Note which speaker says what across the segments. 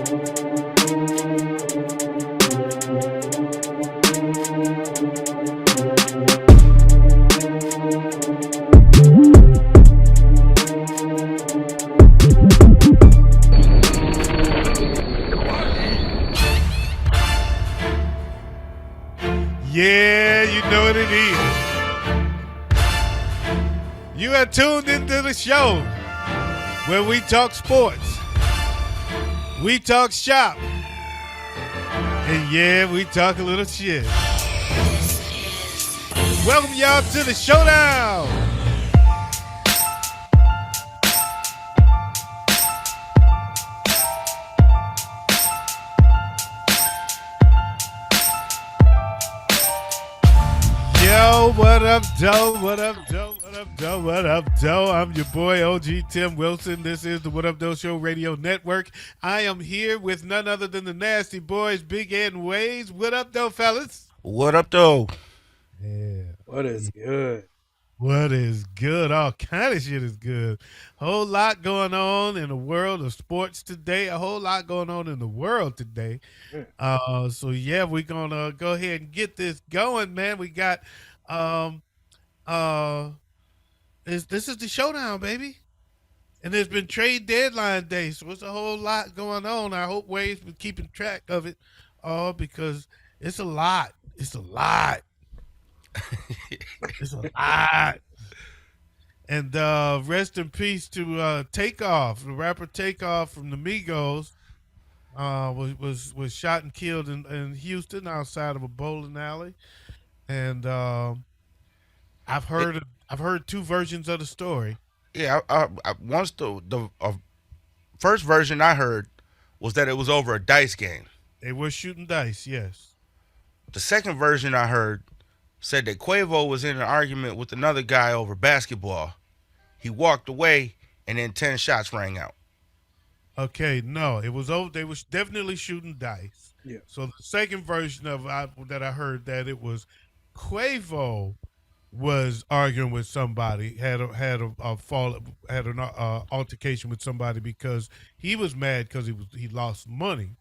Speaker 1: Yeah, you know what it is. You are tuned into the show where we talk sports, we talk shop, and yeah, we talk a little shit. Welcome y'all to the Showdown. Yo, what up, Doe? What up, Doe? What up, Doe? What up, Doe? I'm your boy, OG Tim Wilson. This is the What Up, Doe Show Radio Network. I am here with none other than the Nasty Boys, Big Ed and Wayz. What up, Doe, fellas?
Speaker 2: What up, though?
Speaker 1: Yeah.
Speaker 3: What is good?
Speaker 1: What is good? All kind of shit is good. Whole lot going on in the world of sports today. A whole lot going on in the world today. So yeah, we're gonna go ahead and get this going, man. We got this is the Showdown, baby. And there's been trade deadline day, so it's a whole lot going on. I hope Wade's been keeping track of it all because it's a lot. It's a lot. It's a lot. And rest in peace to Takeoff, the rapper Takeoff from the Migos. Was shot and killed in Houston outside of a bowling alley. And I've heard two versions of the story.
Speaker 2: Yeah, once the first version I heard was that it was over a dice game.
Speaker 1: They were shooting dice, yes.
Speaker 2: The second version I heard said that Quavo was in an argument with another guy over basketball. He walked away, and then 10 shots rang out.
Speaker 1: Okay, no, it was over. They was definitely shooting dice.
Speaker 3: Yeah.
Speaker 1: So the second version of that I heard that it was Quavo was arguing with somebody, had an altercation with somebody because he was mad because he lost money,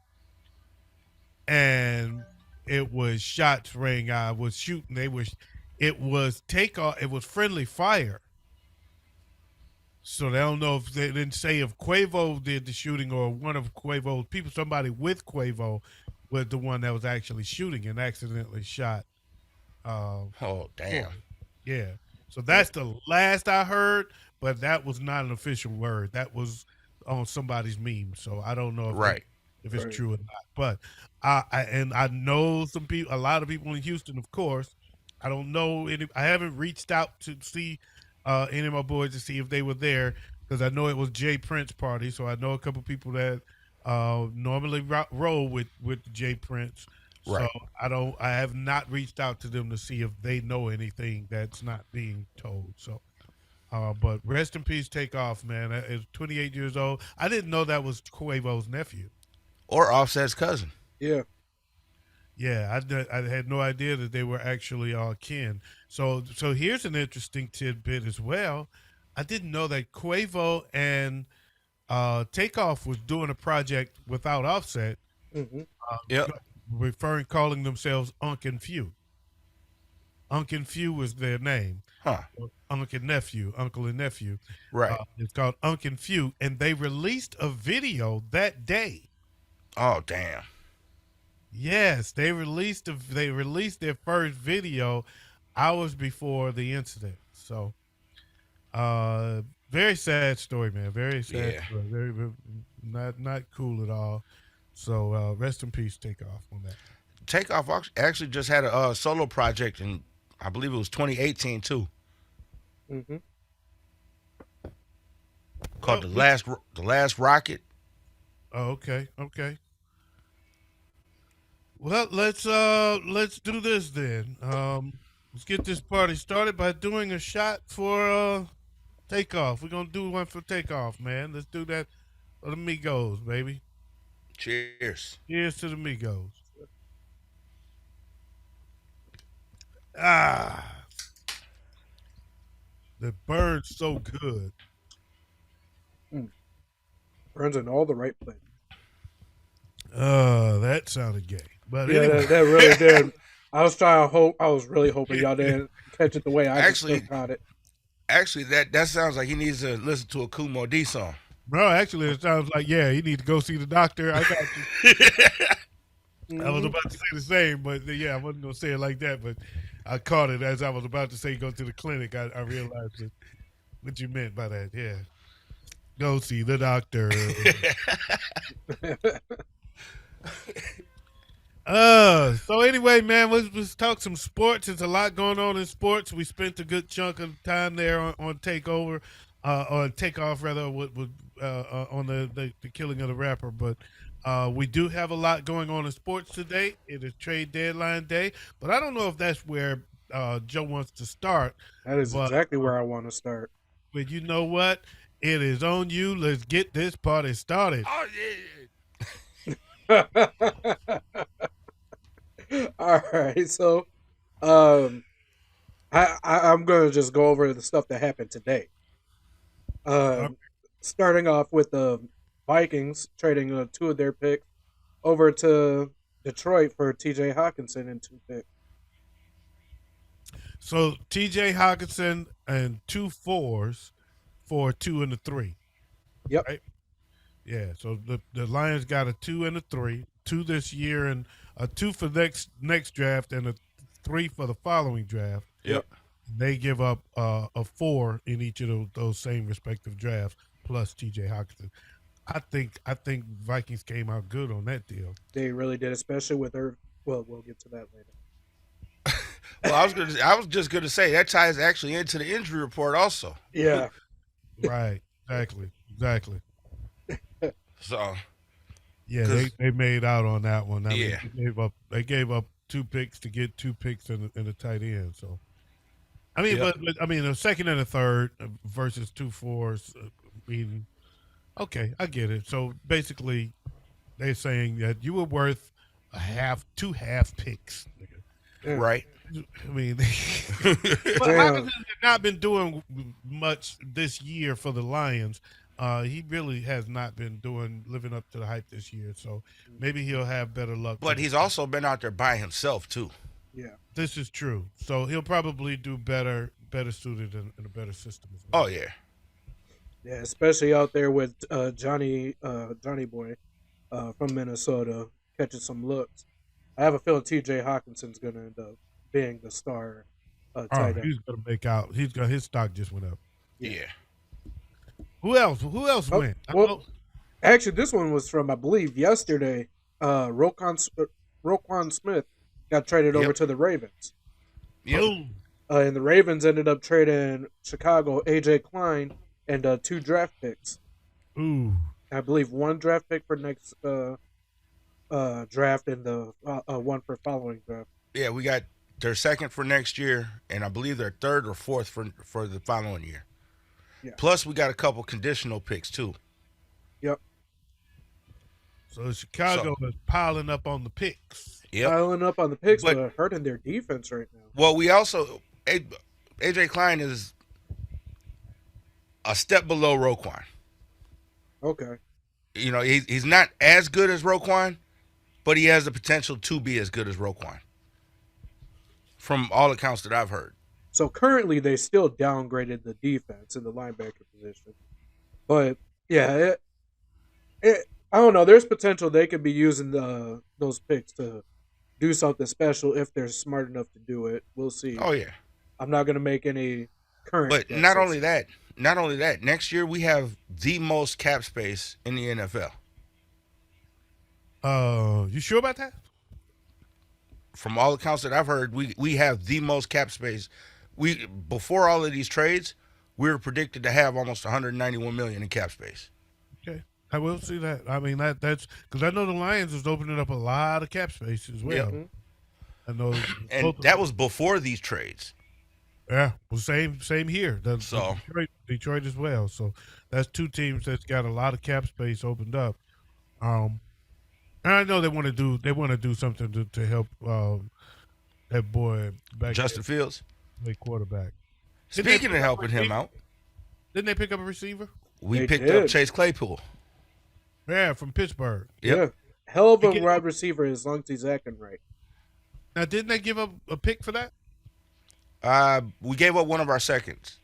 Speaker 1: and it was shots rang out. Was shooting. It was Takeoff. It was friendly fire. So they don't know if they didn't say if Quavo did the shooting or one of Quavo's people, somebody with Quavo was the one that was actually shooting and accidentally shot.
Speaker 2: Oh, damn.
Speaker 1: Yeah. So that's the last I heard, but that was not an official word. That was on somebody's meme. So I don't know if it's true or not. But I know some people, a lot of people in Houston, of course. I don't know any. I haven't reached out to see any of my boys to see if they were there because I know it was Jay Prince party. So I know a couple people that normally roll with Jay Prince.
Speaker 2: Right.
Speaker 1: So I have not reached out to them to see if they know anything that's not being told. So, but rest in peace, Takeoff, man. Is 28 years old. I didn't know that was Quavo's nephew
Speaker 2: or Offset's cousin.
Speaker 3: Yeah.
Speaker 1: Yeah, I had no idea that they were actually all kin. So here's an interesting tidbit as well. I didn't know that Quavo and Takeoff was doing a project without Offset.
Speaker 3: Mm-hmm.
Speaker 1: Calling themselves Unc and Few. Unc and Few was their name.
Speaker 2: Huh.
Speaker 1: Uncle and nephew.
Speaker 2: Right.
Speaker 1: It's called Unc and Few, and they released a video that day.
Speaker 2: Oh, damn.
Speaker 1: Yes, they released their first video hours before the incident. So, very sad story, man. Very sad story. Very not cool at all. So, rest in peace, Takeoff on that.
Speaker 2: Takeoff actually just had a solo project in, I believe it was 2018 too.
Speaker 3: Mm-hmm.
Speaker 2: Called the last Rocket.
Speaker 1: Oh, okay. Well, let's do this then. Let's get this party started by doing a shot for Takeoff. We're gonna do one for Takeoff, man. Let's do that for the Migos, baby.
Speaker 2: Cheers.
Speaker 1: Cheers to the Migos. Ah, the bird's so good.
Speaker 3: Burns in all the right places.
Speaker 1: That sounded gay. But
Speaker 3: Yeah,
Speaker 1: anyway.
Speaker 3: that really did. I was trying to hope. I was really hoping y'all didn't catch it the way I just
Speaker 2: Actually,
Speaker 3: caught it.
Speaker 2: that sounds like he needs to listen to a Kumo D song.
Speaker 1: Bro, actually, it sounds like, yeah, you need to go see the doctor. I got you. I was
Speaker 3: Mhm.
Speaker 1: about to say the same, but yeah, I wasn't going to say it like that. But I caught it as I was about to say go to the clinic. I realized what you meant by that. Yeah. Go see the doctor. So anyway, man, let's talk some sports. There's a lot going on in sports. We spent a good chunk of time there on Takeover, or Takeoff rather, with on the killing of the rapper. But we do have a lot going on in sports today. It is trade deadline day, but I don't know if that's where Joe wants to start.
Speaker 3: That is
Speaker 1: But
Speaker 3: exactly where I want to start.
Speaker 1: but you know what? It is on you. Let's get this party started.
Speaker 2: Oh
Speaker 3: All right, so um, I'm gonna just go over the stuff that happened today.
Speaker 1: Uh,
Speaker 3: Um, Starting off with the Vikings trading two of their picks over to Detroit for T.J. Hawkinson and two picks.
Speaker 1: So T.J. Hawkinson and 2 4s for a 2 and a 3.
Speaker 3: Yep.
Speaker 1: Right? Yeah. So the Lions got a 2 and a 3, 2 this year, and a 2 for next draft, and a 3 for the following draft.
Speaker 2: Yep.
Speaker 1: They give up a 4 in each of those same respective drafts, plus T.J. Hawkinson. I think Vikings came out good on that deal.
Speaker 3: They really did, especially with her. Well, we'll get to that later.
Speaker 2: Well, I was just gonna say that ties actually into the injury report also.
Speaker 3: Yeah.
Speaker 1: Right. Exactly.
Speaker 2: So
Speaker 1: Yeah,
Speaker 2: 'cause-
Speaker 1: they made out on that one. I mean,
Speaker 2: Yeah.
Speaker 1: they gave up 2 picks to get 2 picks in a tight end. So I mean,
Speaker 2: Yep.
Speaker 1: but I mean, a second and a third versus 2 4s. I mean, okay, I get it. So basically, they're saying that you were worth two half picks.
Speaker 3: Yeah.
Speaker 2: right.
Speaker 1: I mean, but
Speaker 3: Damn.
Speaker 1: Hawkinson has not been doing much this year for the Lions. He really has not been living up to the hype this year. So maybe he'll have better luck.
Speaker 2: But he's also been out there by himself too.
Speaker 3: Yeah.
Speaker 1: This is true. So he'll probably do better suited in a better system as well.
Speaker 2: Oh yeah.
Speaker 3: Yeah, especially out there with Johnny Boy from Minnesota catching some looks. I have a feeling T.J. Hawkinson's going to end up being the star tight end.
Speaker 1: He's gonna make out. His stock just went up.
Speaker 2: Yeah.
Speaker 1: Who else? Who else
Speaker 3: Oh,
Speaker 1: went?
Speaker 3: well, actually, this one was from I believe yesterday. Roquan Smith got traded over
Speaker 2: Yep.
Speaker 3: to the Ravens,
Speaker 2: Yep.
Speaker 1: Boom.
Speaker 3: and the Ravens ended up trading Chicago AJ Klein and 2 draft picks.
Speaker 1: Ooh.
Speaker 3: I believe 1 draft pick for next draft and the 1 for following draft.
Speaker 2: Yeah, we got their second for next year, and I believe their third or fourth for the following year.
Speaker 3: Yeah.
Speaker 2: Plus, we got a couple conditional picks too.
Speaker 3: Yep.
Speaker 1: So Chicago is piling up on the picks.
Speaker 2: Yep.
Speaker 3: Piling up on the picks,
Speaker 2: But-
Speaker 3: but hurting their defense right now.
Speaker 2: Well, we also AJ Klein is a step below Roquan.
Speaker 3: Okay.
Speaker 2: You know, he's not as good as Roquan, but he has the potential to be as good as Roquan. From all accounts that I've heard.
Speaker 3: So currently, they still downgraded the defense in the linebacker position. But yeah, I don't know. There's potential they could be using those picks to do something special if they're smart enough to do it. We'll see.
Speaker 2: Oh yeah.
Speaker 3: I'm not going to make any current.
Speaker 2: But
Speaker 3: guesses.
Speaker 2: not only that, next year we have the most cap space in the NFL.
Speaker 1: You sure about that?
Speaker 2: From all accounts that I've heard, we have the most cap space. We before all of these trades, we were predicted to have almost 191 million in cap space.
Speaker 1: Okay, I will see that. I mean that's because I know the Lions is opening up a lot of cap space as well.
Speaker 2: Yep.
Speaker 1: I know,
Speaker 2: And that was before these trades.
Speaker 1: yeah. Well, same here.
Speaker 2: So-
Speaker 1: Detroit as well. So that's 2 teams that's got a lot of cap space opened up. And I know they want to do something to help that boy back
Speaker 2: Justin Fields.
Speaker 1: play quarterback.
Speaker 2: Speaking of helping him out,
Speaker 1: Didn't they pick up a receiver?
Speaker 2: we
Speaker 3: They
Speaker 2: picked
Speaker 3: did.
Speaker 2: up Chase Claypool.
Speaker 1: Yeah, from Pittsburgh.
Speaker 2: Yep.
Speaker 3: Yeah. hell of
Speaker 1: They
Speaker 3: a
Speaker 1: gave
Speaker 3: wide
Speaker 1: up,
Speaker 3: receiver as long as he's acting right.
Speaker 1: now, didn't they give up a pick for that?
Speaker 2: We gave up one of our seconds.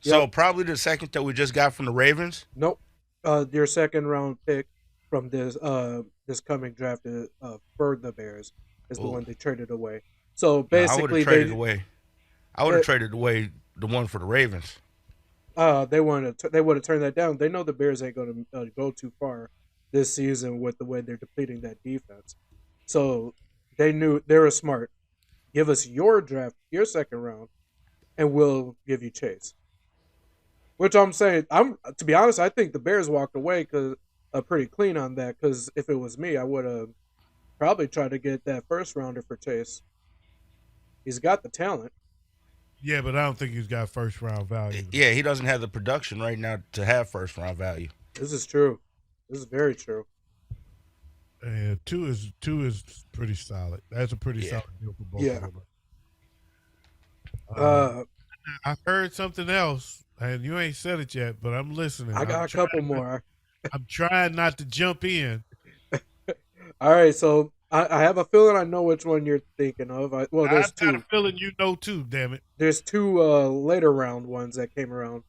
Speaker 3: Yep.
Speaker 2: So probably the second that we just got from the Ravens.
Speaker 3: Nope. Your second round pick from this coming draft for the Bears is the
Speaker 2: Oh,
Speaker 3: one they traded away. So
Speaker 2: no, I would have
Speaker 3: basically,
Speaker 2: traded away. I would have traded away the one for the Ravens.
Speaker 3: they would have turned that down. They know the Bears ain't going to go too far this season with the way they're depleting that defense. So they knew they were smart. Give us your draft, your second round, and we'll give you Chase. Which I'm saying, I'm to be honest, I think the Bears walked away because pretty clean on that. Because if it was me, I would have probably tried to get that first rounder for Chase. He's got the talent.
Speaker 1: Yeah, but I don't think he's got first round value.
Speaker 2: Yeah, he doesn't have the production right now to have first round value.
Speaker 3: This is true. This is very true.
Speaker 1: And two is pretty solid. That's a pretty
Speaker 2: Yeah.
Speaker 1: solid deal for both
Speaker 3: Yeah.
Speaker 1: of them.
Speaker 3: Uh,
Speaker 1: I heard something else, and you ain't said it yet, but I'm listening.
Speaker 3: I got a couple more.
Speaker 1: I'm trying not to jump in.
Speaker 3: All right, so I have a feeling I know which one you're thinking of. There's
Speaker 1: I've got a
Speaker 3: two.
Speaker 1: feeling you know too. Damn it!
Speaker 3: There's two later round ones that came around,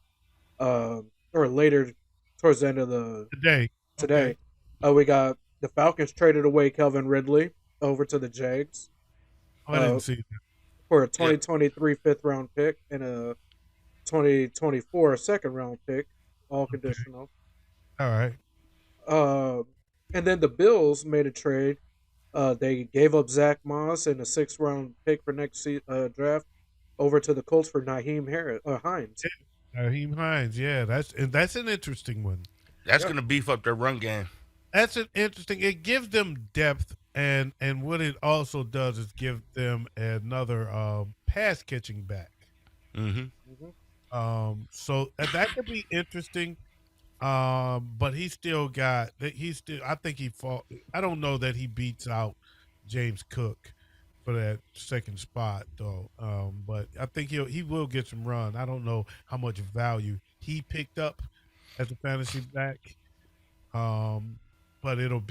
Speaker 3: or later towards the end of the
Speaker 1: Today.
Speaker 3: today. We got the Falcons traded away Kelvin Ridley over to the Jags
Speaker 1: Oh, I didn't see that.
Speaker 3: for a 2023 fifth round pick and a 2024 second round pick, all conditional.
Speaker 1: All right.
Speaker 3: And then the Bills made a trade. They gave up Zach Moss and a sixth round pick for next draft over to the Colts for Naheem Hines.
Speaker 1: Naheem Hines. Yeah, that's an interesting one.
Speaker 2: That's going to beef up their run game.
Speaker 1: That's an interesting. It gives them depth, and what it also does is give them another pass catching back.
Speaker 2: Mm-hmm.
Speaker 1: So that could be interesting. But he still got. I think he fought. I don't know that he beats out James Cook for that second spot though. But I think he will get some run. I don't know how much value he picked up as a fantasy back. But it'll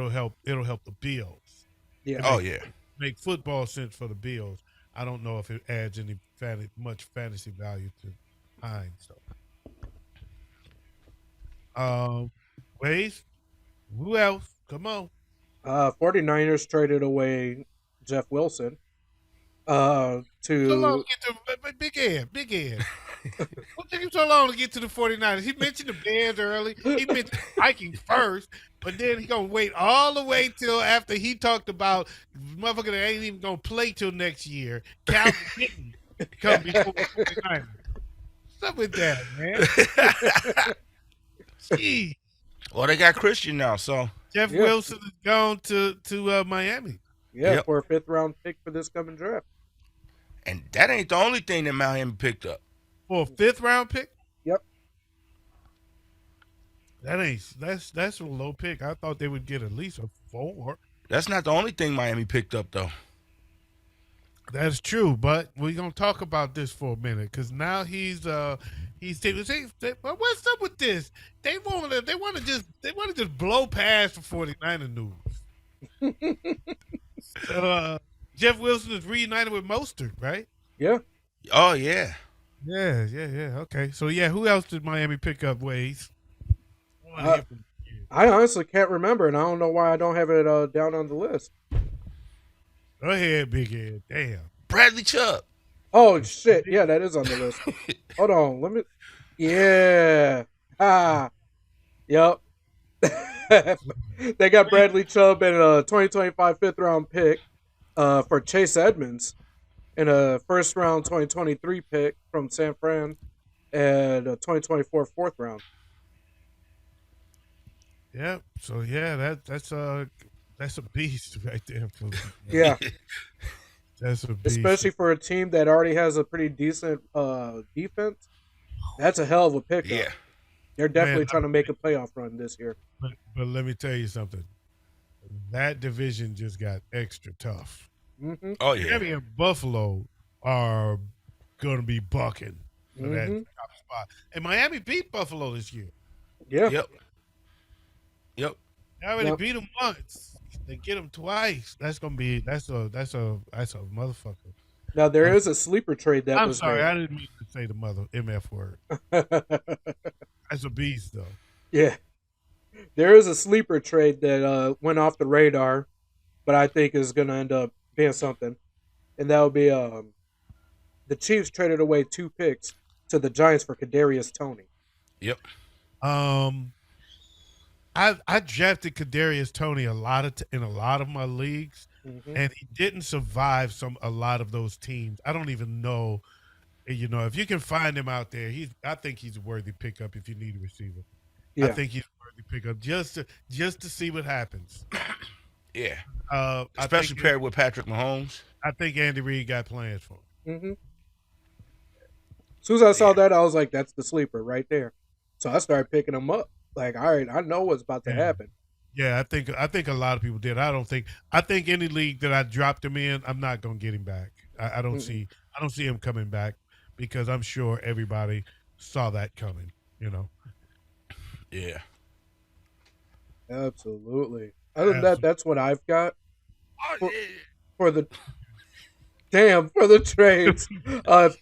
Speaker 1: help the Bills.
Speaker 3: Yeah.
Speaker 2: Oh yeah.
Speaker 1: Make football sense for the Bills. I don't know if it adds any much fantasy value to Hines though. Wayz, who else? Come on.
Speaker 3: 49ers traded away Jeff Wilson
Speaker 1: So long
Speaker 3: to
Speaker 1: to get to Big Ed. What took him so long to get to the 49ers? He mentioned the Bears early. He mentioned the Vikings first, but then he gonna wait all the way till after he talked about motherfucker that ain't even gonna play till next year. Calvin Hinton come before the 49ers. What's up with that, man? Gee.
Speaker 2: Well, they got Christian now, so
Speaker 1: Jeff
Speaker 3: Yeah.
Speaker 1: Wilson is gone to Miami.
Speaker 2: Yep.
Speaker 3: for a fifth round pick for this coming draft.
Speaker 2: and that ain't the only thing that Miami picked up.
Speaker 1: For a fifth round pick?
Speaker 3: Yep.
Speaker 1: That's a low pick. I thought they would get at least a 4.
Speaker 2: That's not the only thing Miami picked up though.
Speaker 1: That's true, but we're gonna talk about this for a minute because now he's well, what's up with this? They want to just blow past the 49er news. Jeff Wilson is reunited with Mostert, right?
Speaker 3: Yeah.
Speaker 2: Oh yeah.
Speaker 1: Yeah. Okay, so yeah, who else did Miami pick up? Wayz?
Speaker 3: I honestly can't remember, and I don't know why I don't have it down on the list.
Speaker 1: Go ahead, Big Ed. Damn.
Speaker 2: Bradley Chubb.
Speaker 3: Oh shit! Yeah, that is on the list. Hold on, let me. Yeah. Yep. They got Bradley Chubb and a 2025 fifth round pick for Chase Edmonds, and a first round 2023 pick from San Fran, and a 2024 fourth round.
Speaker 1: Yep. So yeah, that's a beast right there.
Speaker 3: Yeah.
Speaker 1: That's a beast.
Speaker 3: Especially for a team that already has a pretty decent defense. That's a hell of a pickup.
Speaker 2: Yeah.
Speaker 3: They're definitely
Speaker 1: Man,
Speaker 3: trying to make a playoff run this year.
Speaker 1: But let me tell you something. That division just got extra tough.
Speaker 3: Mm-hmm.
Speaker 2: Oh yeah.
Speaker 1: Miami and Buffalo are going to be bucking for that
Speaker 3: Mhm.
Speaker 1: top spot. And Miami beat Buffalo this year.
Speaker 3: Yeah.
Speaker 2: Yep. Yep.
Speaker 1: They already
Speaker 3: Yep.
Speaker 1: beat them once. They get him twice. That's a motherfucker.
Speaker 3: Now there
Speaker 1: I'm,
Speaker 3: is a sleeper trade that
Speaker 1: I'm
Speaker 3: was
Speaker 1: sorry,
Speaker 3: made.
Speaker 1: I didn't mean to say the mother MF word. That's a beast though.
Speaker 3: Yeah, there is a sleeper trade that went off the radar, but I think is going to end up being something, and that would be the Chiefs traded away 2 picks to the Giants for Kadarius Toney.
Speaker 2: Yep.
Speaker 1: Um, I drafted Kadarius Toney in a lot of my leagues,
Speaker 3: Hmm.
Speaker 1: and he didn't survive a lot of those teams. I don't even know. If you can find him out there, I think he's a worthy pickup if you need a receiver. I
Speaker 3: Yeah,
Speaker 1: think he's a worthy pickup just to see what happens.
Speaker 2: Yeah.
Speaker 1: I
Speaker 2: Especially
Speaker 1: think
Speaker 2: paired with Patrick Mahomes.
Speaker 1: I think Andy Reid got plans for him.
Speaker 3: hmm as soon as I saw
Speaker 2: Yeah.
Speaker 3: that, I was like, "That's the sleeper right there." So I started picking them up. Like, all right, I know what's about to
Speaker 1: Yeah.
Speaker 3: happen.
Speaker 1: Yeah, I think a lot of people did. I think any league that I dropped him in, I'm not gonna get him back. I don't
Speaker 3: Mm-mm.
Speaker 1: see him coming back because I'm sure everybody saw that coming. You know,
Speaker 2: Yeah.
Speaker 3: Absolutely. Other than that,
Speaker 1: absolutely.
Speaker 3: that's what I've got
Speaker 2: Oh,
Speaker 3: for
Speaker 2: yeah.
Speaker 3: for the for the trades.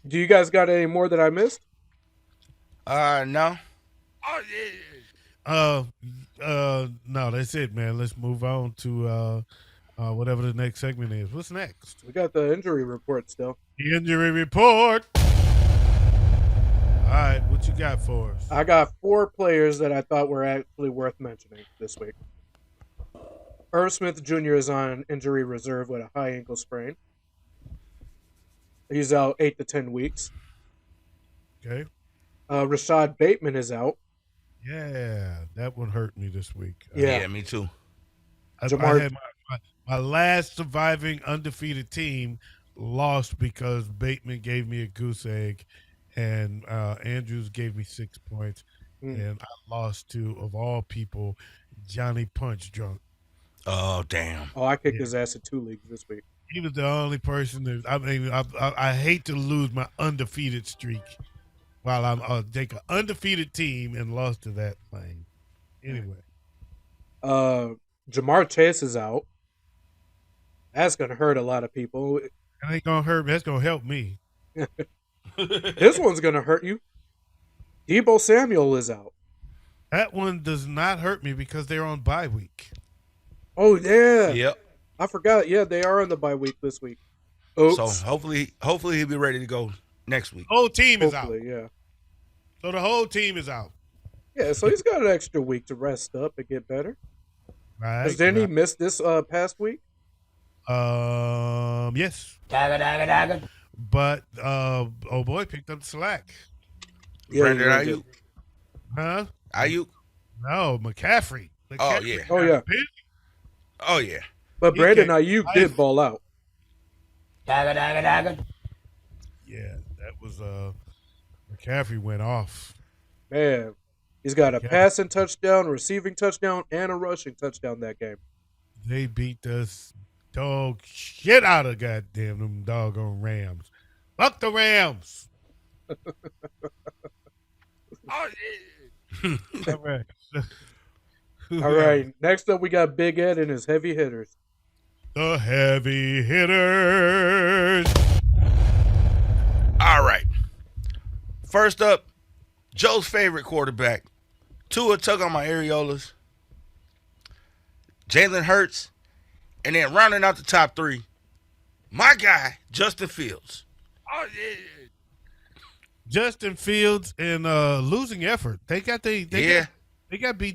Speaker 3: Do you guys got any more that I missed?
Speaker 2: No. Oh, yeah.
Speaker 1: Uh, no, that's it, man. Let's move on to whatever the next segment is. What's next?
Speaker 3: We got the injury report still.
Speaker 1: The injury report. All right, what you got for us?
Speaker 3: I got 4 players that I thought were actually worth mentioning this week. Irv Smith Jr. is on injury reserve with a high ankle sprain. He's out 8 to 10 weeks.
Speaker 1: Okay.
Speaker 3: Rashad Bateman is out.
Speaker 1: Yeah, that one hurt me this week.
Speaker 3: Yeah.
Speaker 2: Yeah, me too.
Speaker 1: I
Speaker 3: Jamar.
Speaker 1: had my last surviving undefeated team lost because Bateman gave me a goose egg, and Andrews gave me 6 points,
Speaker 3: Hmm.
Speaker 1: and I lost to, of all people, Johnny Punch Drunk.
Speaker 2: Oh, damn.
Speaker 3: Oh, I kicked
Speaker 1: Yeah,
Speaker 3: his ass in 2 leagues this week.
Speaker 1: he was the only person that I mean. I hate to lose my undefeated streak while I'm take an undefeated team and lost to that thing. Anyway,
Speaker 3: Uh, Jamar Chase is out. That's gonna hurt a lot of people.
Speaker 1: that ain't gonna hurt me. That's gonna help me.
Speaker 3: This one's gonna hurt you. Debo Samuel is out.
Speaker 1: That one does not hurt me because they're on bye week.
Speaker 3: Oh yeah,
Speaker 2: Yep.
Speaker 3: I forgot. Yeah, they are on the bye week this week.
Speaker 2: So
Speaker 3: Oops.
Speaker 2: hopefully he'll be ready to go next week.
Speaker 1: Whole team is out.
Speaker 3: Hopefully, yeah.
Speaker 1: So the whole team is out.
Speaker 3: Yeah, so he's got an extra week to rest up and get better. Because
Speaker 1: Right.
Speaker 3: didn't he
Speaker 1: Right.
Speaker 3: miss this past week?
Speaker 1: Yes.
Speaker 2: Dagger, dagger, dagger.
Speaker 1: But oh boy picked up the slack.
Speaker 3: Yeah,
Speaker 2: Brandon
Speaker 3: he really
Speaker 2: Ayuk.
Speaker 1: Huh?
Speaker 2: Ayuk.
Speaker 1: No, McCaffrey.
Speaker 2: Oh, yeah.
Speaker 3: Oh, yeah.
Speaker 1: busy.
Speaker 2: Oh, yeah.
Speaker 3: But
Speaker 1: He
Speaker 3: Brandon
Speaker 1: came
Speaker 3: Ayuk
Speaker 1: life.
Speaker 3: did ball out.
Speaker 2: Dagger, dagger, dagger.
Speaker 1: Yeah, that was McCaffrey went off.
Speaker 3: Man, he's got a
Speaker 1: Yeah.
Speaker 3: passing touchdown, receiving touchdown, and a rushing touchdown that game.
Speaker 1: They beat us dog shit out of goddamn them doggone Rams. Fuck the Rams.
Speaker 2: Oh, yeah.
Speaker 1: All right.
Speaker 3: All right, next up we got Big Ed and his heavy hitters.
Speaker 1: The heavy hitters.
Speaker 2: All right. First up, Joe's favorite quarterback. Tua tug on my areolas. Jalen Hurts. And then rounding out the top 3, my guy, Justin Fields. Oh, yeah.
Speaker 1: Justin Fields and losing effort. They got beat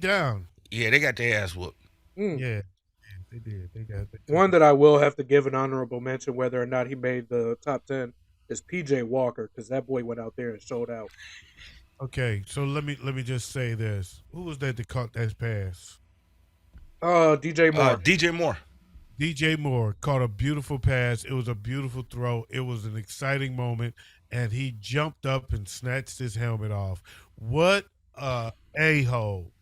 Speaker 1: down.
Speaker 2: Yeah, they got their ass whooped.
Speaker 3: Mm.
Speaker 1: Yeah, they did. They got
Speaker 3: One that I will have to give an honorable mention, whether or not he made the top 10, is PJ Walker, because that boy went out there and showed out.
Speaker 1: Okay, so let me just say this. Who was that caught that pass?
Speaker 3: DJ Moore.
Speaker 2: DJ Moore.
Speaker 1: DJ Moore caught a beautiful pass. It was a beautiful throw. It was an exciting moment, and he jumped up and snatched his helmet off. What a-hole.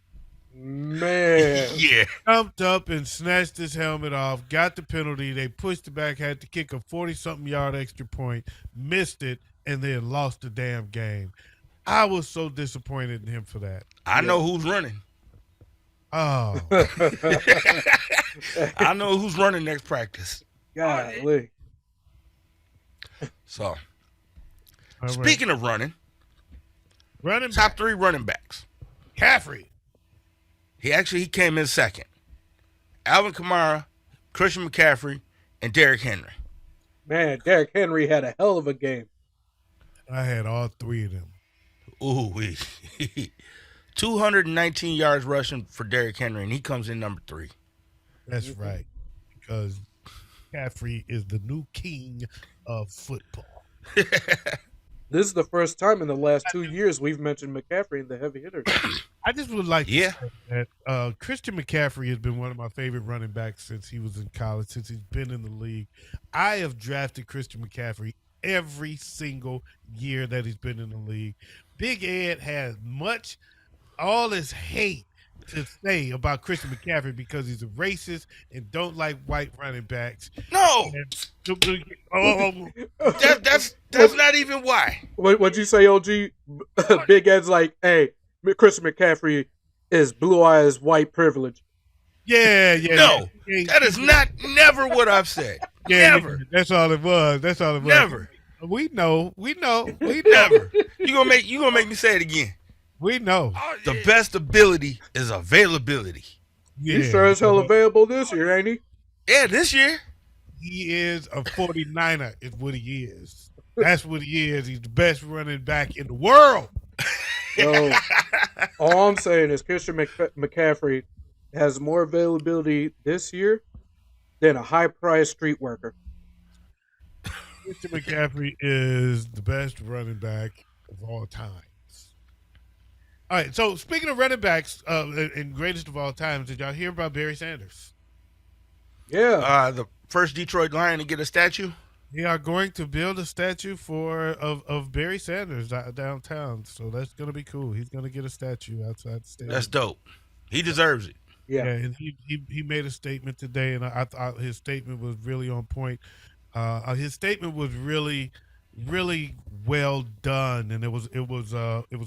Speaker 3: Man.
Speaker 2: Yeah.
Speaker 1: Jumped up and snatched his helmet off, got the penalty. They pushed it back, had to kick a 40-something yard extra point, missed it, and then lost the damn game. I was so disappointed in him for that.
Speaker 2: I know who's running.
Speaker 1: Oh,
Speaker 2: I know who's running next practice.
Speaker 3: Golly.
Speaker 2: So,
Speaker 1: All right.
Speaker 2: speaking of running,
Speaker 1: Running
Speaker 2: top
Speaker 1: back.
Speaker 2: 3 running backs.
Speaker 1: McCaffrey.
Speaker 2: He came in second. Alvin Kamara, Christian McCaffrey, and Derrick Henry.
Speaker 3: Man, Derrick Henry had a hell of a game.
Speaker 1: I had all 3 of them.
Speaker 2: Ooh, 219 yards rushing for Derrick Henry, and he comes in number 3.
Speaker 1: That's right. Because McCaffrey is the new king of football.
Speaker 3: This is the first time in the last 2 years we've mentioned McCaffrey in the heavy hitters.
Speaker 1: I just would like to
Speaker 2: Yeah.
Speaker 1: say that Christian McCaffrey has been one of my favorite running backs since he was in college, since he's been in the league. I have drafted Christian McCaffrey every single year that he's been in the league. Big Ed has all this hate to say about Christian McCaffrey because he's a racist and don't like white running backs.
Speaker 2: No,
Speaker 1: And,
Speaker 2: that's not even why.
Speaker 3: What'd you say, OG? Big Ed's like, hey, Christian McCaffrey is blue eyes white privilege.
Speaker 1: yeah.
Speaker 2: No, that is never what I've said. Never.
Speaker 1: Yeah, that's all it was.
Speaker 2: Never.
Speaker 1: We know.
Speaker 2: Never. You gonna make me say it again.
Speaker 1: We know.
Speaker 2: The best ability is availability.
Speaker 1: Yeah.
Speaker 3: He's sure as hell available this year, ain't he?
Speaker 2: Yeah, this year.
Speaker 1: He is a 49er is what he is. That's what he is. He's the best running back in the world.
Speaker 3: So, all I'm saying is Christian McCaffrey has more availability this year than a high-priced street worker.
Speaker 1: Christian McCaffrey is the best running back of all times. All right, so speaking of running backs and greatest of all times, did y'all hear about Barry Sanders?
Speaker 3: Yeah.
Speaker 2: The first Detroit Lion to get a statue.
Speaker 1: They are going to build a statue of Barry Sanders downtown, so that's going to be cool. He's going to get a statue outside the stadium.
Speaker 2: That's dope. He deserves it.
Speaker 3: Yeah.
Speaker 1: And he made a statement today, and I thought his statement was really on point. His statement was really, really well done, and it was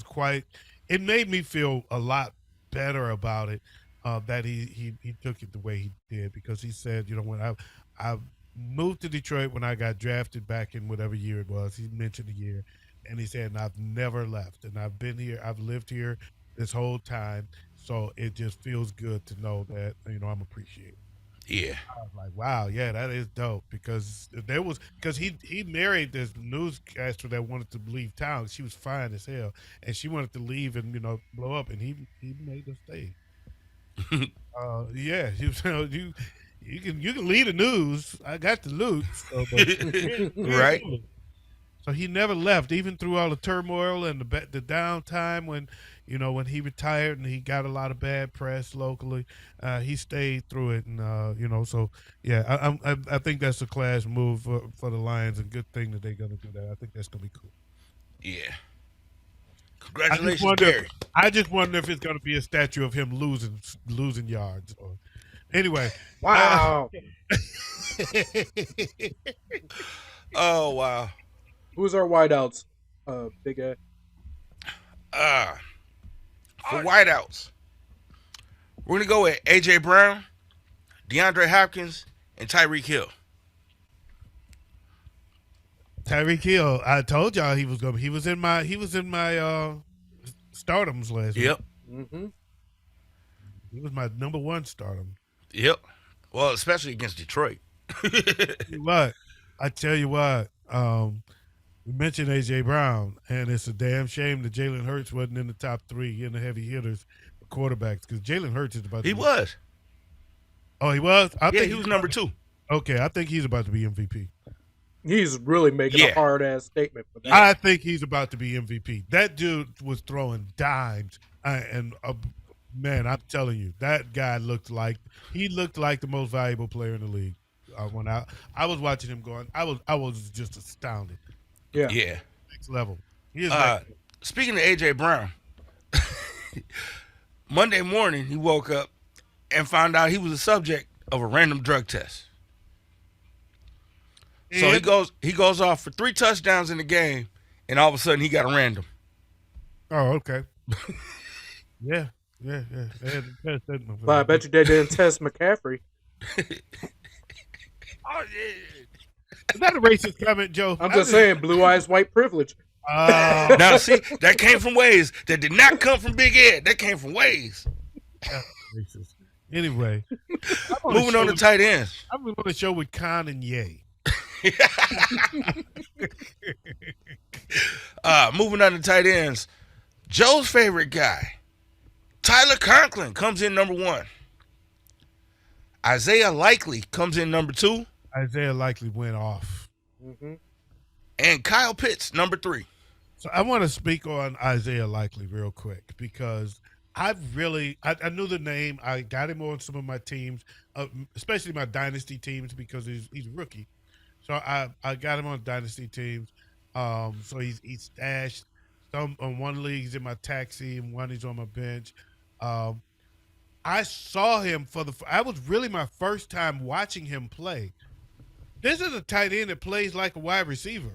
Speaker 1: quite. It made me feel a lot better about it that he took it the way he did, because he said, when I moved to Detroit when I got drafted back in whatever year it was. He mentioned a year, and he said, and I've never left, and I've been here. I've lived here this whole time, so it just feels good to know that I'm appreciated.
Speaker 2: Yeah.
Speaker 1: I was like, wow, yeah, that is dope, because he married this newscaster that wanted to leave town. She was fine as hell, and she wanted to leave and blow up, and he made her stay. Yeah, he was, you can leave the news. I got the loot, so,
Speaker 2: Right.
Speaker 1: So he never left, even through all the turmoil and the downtime when he retired and he got a lot of bad press locally. He stayed through it, and so yeah, I think that's a class move for the Lions, and good thing that they're gonna do that. I think that's gonna be cool.
Speaker 2: Yeah. Congratulations, Barry.
Speaker 1: I just wonder if it's gonna be a statue of him losing yards. Anyway,
Speaker 3: Wow.
Speaker 2: Oh wow.
Speaker 3: Who's our wideouts? Big Ed.
Speaker 2: For wideouts, we're gonna go with AJ Brown, DeAndre Hopkins, and Tyreek Hill.
Speaker 1: Tyreek Hill, I told y'all he was gonna. He was in my stardoms last week.
Speaker 2: Yep.
Speaker 3: Mm-hmm.
Speaker 1: He was my number one stardom.
Speaker 2: Yep. Well, especially against Detroit.
Speaker 1: What? I tell you what. We mentioned AJ Brown, and it's a damn shame that Jalen Hurts wasn't in the top 3 in the heavy hitters for quarterbacks, because Jalen Hurts is about to
Speaker 2: He was.
Speaker 1: Oh, he was? I
Speaker 2: Yeah,
Speaker 1: think
Speaker 2: he was number 2.
Speaker 1: Okay, I think he's about to be MVP.
Speaker 3: He's really making a hard ass statement for that.
Speaker 1: I think he's about to be MVP. That dude was throwing dimes, man, I'm telling you, that guy looked like the most valuable player in the league. When I was watching him going, I was just astounded.
Speaker 2: Yeah.
Speaker 1: Next level. He is
Speaker 2: speaking of AJ Brown, Monday morning he woke up and found out he was the subject of a random drug test. So he goes off for 3 touchdowns in the game, and all of a sudden he got a random.
Speaker 1: Oh, okay. Yeah.
Speaker 3: But I bet you they didn't test McCaffrey.
Speaker 2: Oh yeah.
Speaker 1: Is that a racist comment, Joe?
Speaker 3: I'm just saying, blue eyes, white privilege.
Speaker 2: Now see, that came from Wayz. That did not come from Big Ed. That came from Wayz.
Speaker 1: Racist. Anyway,
Speaker 2: Moving on to tight ends.
Speaker 1: I'm on a show with Khan and Ye.
Speaker 2: Moving on to tight ends. Joe's favorite guy, Tyler Conklin, comes in number 1. Isaiah Likely comes in number 2.
Speaker 1: Isaiah Likely went off.
Speaker 3: Mm-hmm.
Speaker 2: And Kyle Pitts, number 3.
Speaker 1: So I want to speak on Isaiah Likely real quick because I knew the name. I got him on some of my teams, especially my dynasty teams because he's a rookie. So I got him on dynasty teams. So he's stashed. Some on one league he's in my taxi and one he's on my bench. I saw him I was really my first time watching him play. This is a tight end that plays like a wide receiver.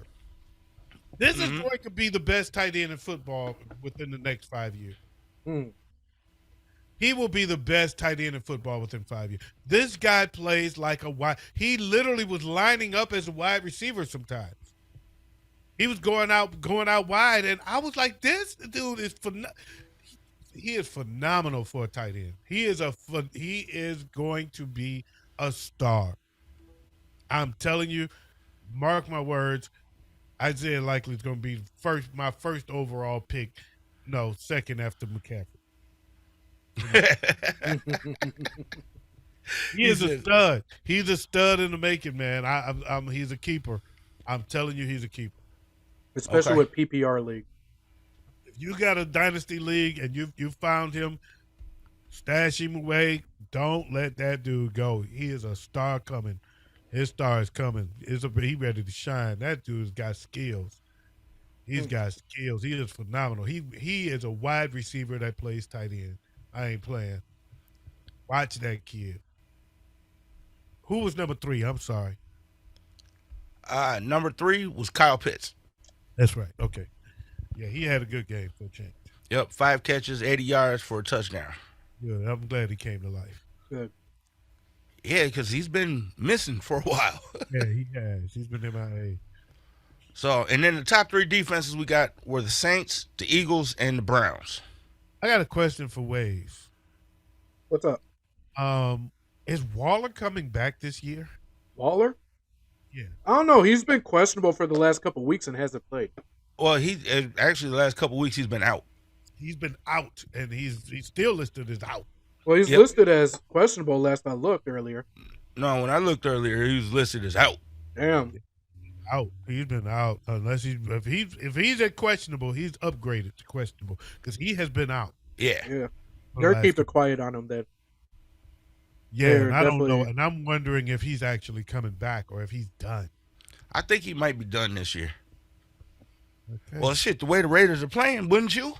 Speaker 1: This is going to be the best tight end in football within the next 5 years. He will be the best tight end in football within 5 years. This guy plays like a wide. He literally was lining up as a wide receiver sometimes. He was going out wide, and I was like, "This dude is he is phenomenal for a tight end. He is going to be a star. I'm telling you, mark my words. Isaiah Likely is going to be my first overall pick. No, second after McCaffrey. He is a stud. He's a stud in the making, man. He's a keeper. I'm telling you, he's a keeper.
Speaker 3: Especially with PPR league.
Speaker 1: If you got a dynasty league and you found him, stash him away. Don't let that dude go. He is a star coming. His star is coming. He ready to shine. That dude's got skills. He's got skills. He is phenomenal. He is a wide receiver that plays tight end. I ain't playing. Watch that kid. Who was number 3? I'm sorry.
Speaker 2: Number 3 was Kyle Pitts.
Speaker 1: That's right. Okay. Yeah, he had a good game for a change.
Speaker 2: Yep, 5 catches, 80 yards for a touchdown.
Speaker 1: Yeah, I'm glad he came to life.
Speaker 3: Good.
Speaker 2: Yeah, because he's been missing for a while.
Speaker 1: Yeah, he has. He's been MIA.
Speaker 2: So, and then the top 3 defenses we got were the Saints, the Eagles, and the Browns.
Speaker 1: I got a question for Wayz.
Speaker 3: What's up?
Speaker 1: Is Waller coming back this year?
Speaker 3: Waller?
Speaker 1: Yeah.
Speaker 3: I don't know. He's been questionable for the last couple of weeks and hasn't played.
Speaker 2: Well, actually the last couple of weeks he's been out.
Speaker 1: He's been out, and he's still listed as out.
Speaker 3: Well, he's listed as questionable last I looked earlier.
Speaker 2: No, when I looked earlier, he was listed as out.
Speaker 3: Damn.
Speaker 1: Out. He's been out. Unless if he's at questionable, he's upgraded to questionable because he has been out.
Speaker 2: Yeah.
Speaker 3: They're keeping quiet on him then.
Speaker 1: Yeah, and I don't know. And I'm wondering if he's actually coming back or if he's done.
Speaker 2: I think he might be done this year.
Speaker 1: Okay.
Speaker 2: Well, shit, the way the Raiders are playing, wouldn't you?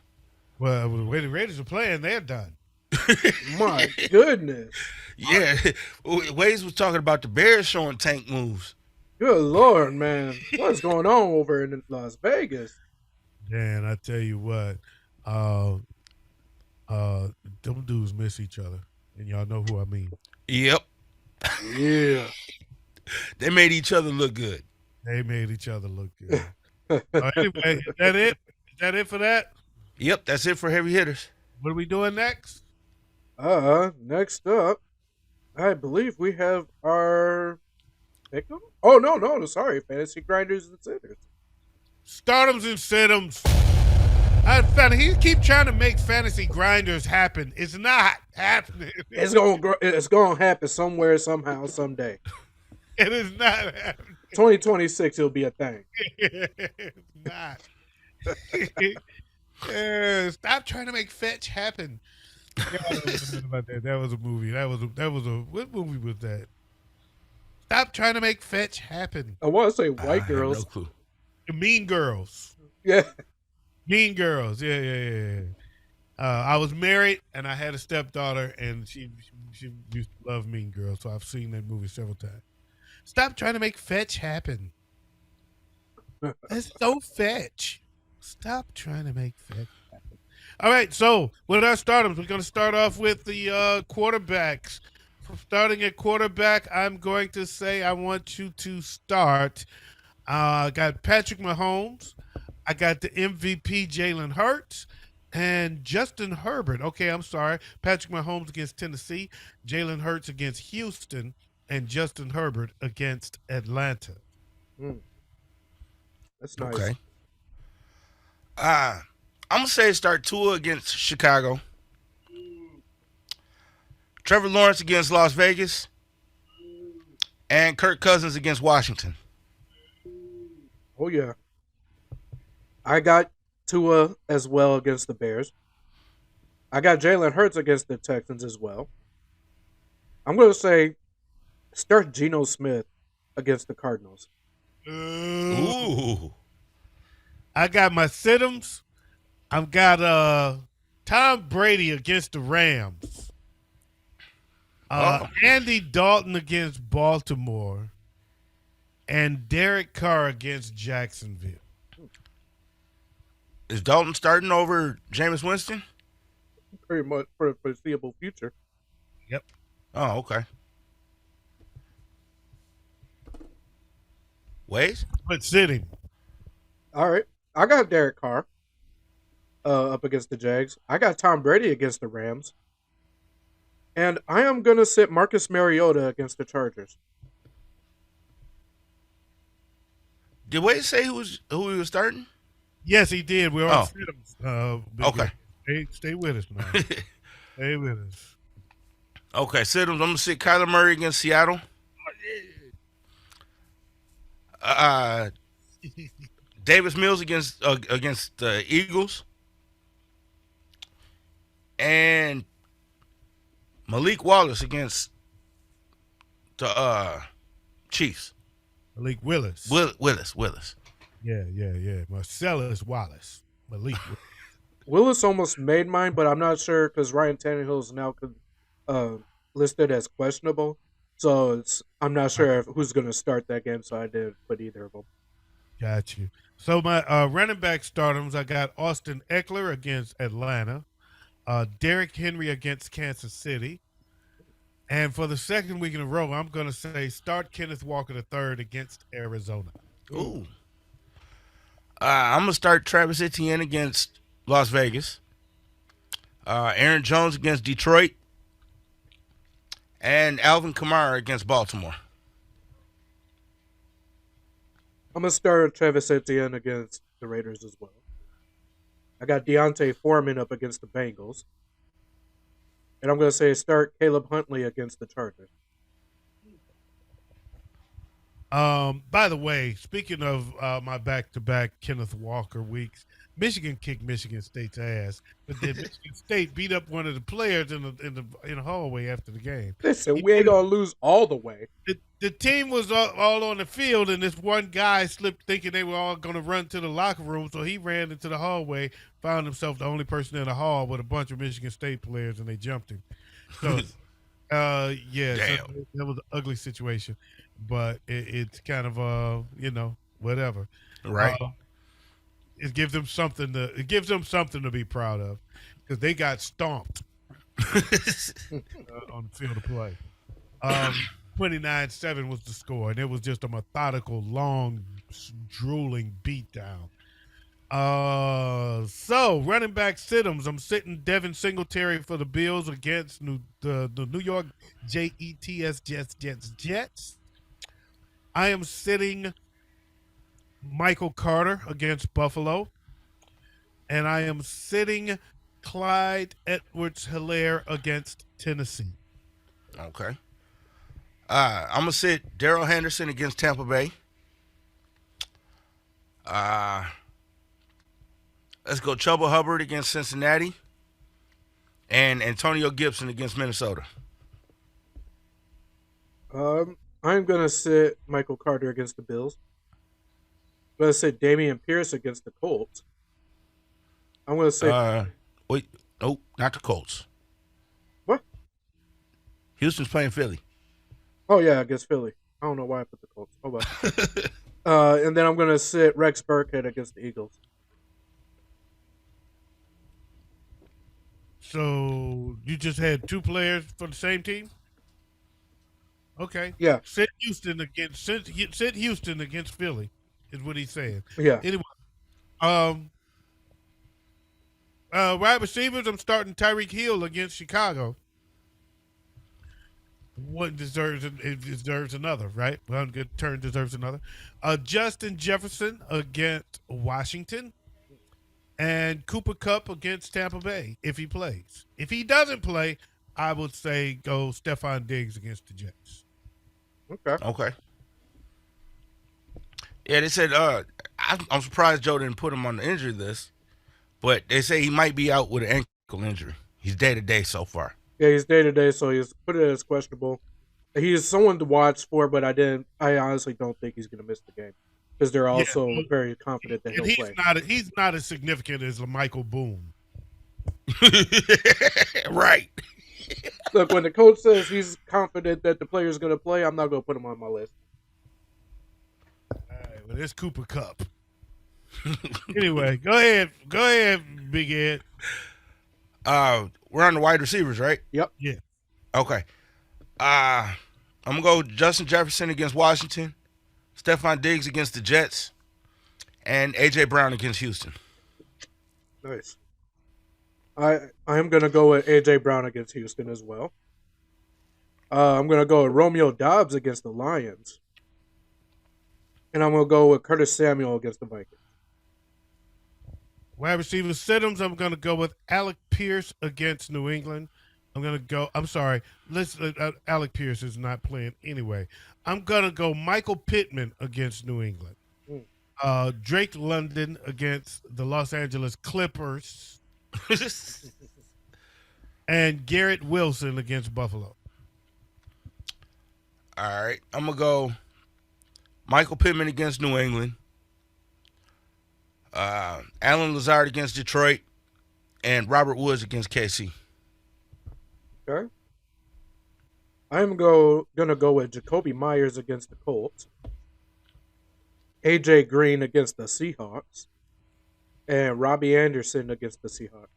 Speaker 1: Well, the way the Raiders are playing, they're done.
Speaker 3: My goodness.
Speaker 2: Yeah. Wayz was talking about the Bears showing tank moves.
Speaker 3: Good Lord, man. What's going on over in Las Vegas?
Speaker 1: Man, I tell you what. Them dudes miss each other. And y'all know who I mean.
Speaker 2: Yep.
Speaker 3: Yeah.
Speaker 2: They made each other look good.
Speaker 1: They made each other look good. Anyway, is that it? Is that it for that?
Speaker 2: Yep, that's it for heavy hitters.
Speaker 1: What are we doing next?
Speaker 3: Next up, I believe we have our Takeoff? Oh, no, sorry. Fantasy Grinders and Sitters.
Speaker 1: Stardoms and Situms. He keep trying to make fantasy grinders happen. It's not happening.
Speaker 3: It's gonna happen somewhere, somehow, someday.
Speaker 1: It is not happening.
Speaker 3: 2026, it'll be a thing.
Speaker 1: It's not. Stop trying to make fetch happen. About that. That was a movie. That was a what movie was that? Stop trying to make fetch happen.
Speaker 3: I want to say White Girls.
Speaker 2: No clue.
Speaker 1: The Mean Girls.
Speaker 3: Yeah.
Speaker 1: Mean Girls. Yeah. I was married and I had a stepdaughter and she used to love Mean Girls, so I've seen that movie several times. Stop trying to make fetch happen. It's so fetch. Stop trying to make fetch happen. All right, so with our startups, we're going to start off with the quarterbacks. Starting at quarterback, I'm going to say I want you to start. I got Patrick Mahomes. I got the MVP Jalen Hurts and Justin Herbert. Okay, I'm sorry. Patrick Mahomes against Tennessee, Jalen Hurts against Houston, and Justin Herbert against Atlanta.
Speaker 3: Mm, that's nice.
Speaker 2: Okay. I'm gonna say start Tua against Chicago, Trevor Lawrence against Las Vegas, and Kirk Cousins against Washington.
Speaker 3: Oh yeah, I got Tua as well against the Bears. I got Jalen Hurts against the Texans as well. I'm going to say start Geno Smith against the Cardinals.
Speaker 1: Ooh.
Speaker 2: Ooh.
Speaker 1: I got my Siddums. I've got Tom Brady against the Rams.
Speaker 2: Oh.
Speaker 1: Andy Dalton against Baltimore. And Derek Carr against Jacksonville.
Speaker 2: Is Dalton starting over Jameis Winston?
Speaker 3: Pretty much for the foreseeable future.
Speaker 1: Yep.
Speaker 2: Oh, okay. Wayz?
Speaker 1: But sitting.
Speaker 3: All right. I got Derek Carr up against the Jags. I got Tom Brady against the Rams. And I am going to sit Marcus Mariota against the Chargers.
Speaker 2: Did Wayz say who he was starting?
Speaker 1: Yes, he did. We're on
Speaker 2: Oh.
Speaker 1: Siddums.
Speaker 2: Okay.
Speaker 1: Stay with us now. Stay with us.
Speaker 2: Okay, Siddums. I'm gonna sit Kyler Murray against Seattle. Davis Mills against the Eagles, and Malik Wallace against the Chiefs.
Speaker 1: Malik Willis.
Speaker 2: Willis.
Speaker 3: Yeah.
Speaker 1: Marcellus Wallace. Malik Willis.
Speaker 3: Willis almost made mine, but I'm not sure because Ryan Tannehill is now listed as questionable. So I'm not sure who's going to start that game, so I didn't put either of them.
Speaker 1: Got you. So my running back startums, I got Austin Eckler against Atlanta, Derrick Henry against Kansas City, and for the second week in a row, I'm going to say start Kenneth Walker III against Arizona.
Speaker 2: Ooh. I'm gonna start Travis Etienne against Las Vegas, Aaron Jones against Detroit, and Alvin Kamara against Baltimore.
Speaker 3: I'm going to start Travis Etienne against the Raiders as well. I got Deontay Foreman up against the Bengals. And I'm going to say start Caleb Huntley against the Chargers.
Speaker 1: By the way, speaking of my back-to-back Kenneth Walker weeks, Michigan kicked Michigan State's ass, but then Michigan State beat up one of the players in the hallway after the game.
Speaker 3: Listen, we ain't gonna lose all the way.
Speaker 1: The team was all on the field, and this one guy slipped thinking they were all going to run to the locker room, so he ran into the hallway, found himself the only person in the hall with a bunch of Michigan State players, and they jumped him. So, yeah, so that was an ugly situation, but it's kind of whatever.
Speaker 2: Right.
Speaker 1: It gives them something to be proud of because they got stomped on the field of play. 29-7 was the score, and it was just a methodical, long, drooling beatdown. So running back Siddums, I'm sitting Devin Singletary for the Bills against the New York Jets. I am sitting Michael Carter against Buffalo, and I am sitting Clyde Edwards-Helaire against Tennessee.
Speaker 2: Okay. I'm gonna sit Darrell Henderson against Tampa Bay. Let's go Chuba Hubbard against Cincinnati, and Antonio Gibson against Minnesota.
Speaker 3: I'm gonna sit Michael Carter against the Bills. I'm gonna sit Damian Pierce against the Colts. I'm gonna say
Speaker 2: wait, nope, not the Colts.
Speaker 3: What?
Speaker 2: Houston's playing Philly.
Speaker 3: Oh yeah, against Philly. I don't know why I put the Colts. Oh well. And then I'm gonna sit Rex Burkhead against the Eagles.
Speaker 1: So you just had two players for the same team? Okay.
Speaker 3: Yeah,
Speaker 1: Sit Houston against Philly is what he's saying.
Speaker 3: yeah.
Speaker 1: Anyway, um, wide receivers, I'm starting Tyreek Hill against Chicago. One deserves another, right? One good turn deserves another. Justin Jefferson against Washington, and Cooper Kupp against Tampa Bay if he plays. If he doesn't play, I would say go Stephon Diggs against the Jets.
Speaker 3: Okay.
Speaker 2: Okay. Yeah, they said. I'm surprised Joe didn't put him on the injury list, but they say he might be out with an ankle injury. He's day to day so far.
Speaker 3: Yeah, he's day to day, so he's put it as questionable. He's someone to watch for, but I honestly don't think he's going to miss the game because they're
Speaker 1: Yeah,
Speaker 3: also very confident that
Speaker 1: and
Speaker 3: he'll play.
Speaker 1: he's not as significant as Michael Boone.
Speaker 2: Right.
Speaker 3: Look, when the coach says he's confident that the player's going to play, I'm not going to put him on my list.
Speaker 1: All right, well, there's Cooper Kupp. Anyway, go ahead, Big Ed.
Speaker 2: We're on the wide receivers, right?
Speaker 3: Yep.
Speaker 1: Yeah.
Speaker 2: Okay. I'm gonna go Justin Jefferson against Washington, Stephon Diggs against the Jets, and AJ Brown against Houston.
Speaker 3: Nice. I'm going to go with AJ Brown against Houston as well. I'm going to go with Romeo Doubs against the Lions. And I'm going to go with Curtis Samuel against the Vikings.
Speaker 1: Wide receiver Siddons, I'm going to go with Alec Pierce against New England. I'm sorry. Alec Pierce is not playing anyway. I'm going to go Michael Pittman against New England. Drake London against the Los Angeles Clippers. And Garrett Wilson against Buffalo.
Speaker 2: All right. I'm gonna go Michael Pittman against New England. Alan Lazard against Detroit, and Robert Woods against KC.
Speaker 3: Okay. I'm going to go with Jacoby Myers against the Colts. AJ Green against the Seahawks. And Robbie Anderson against the Seahawks.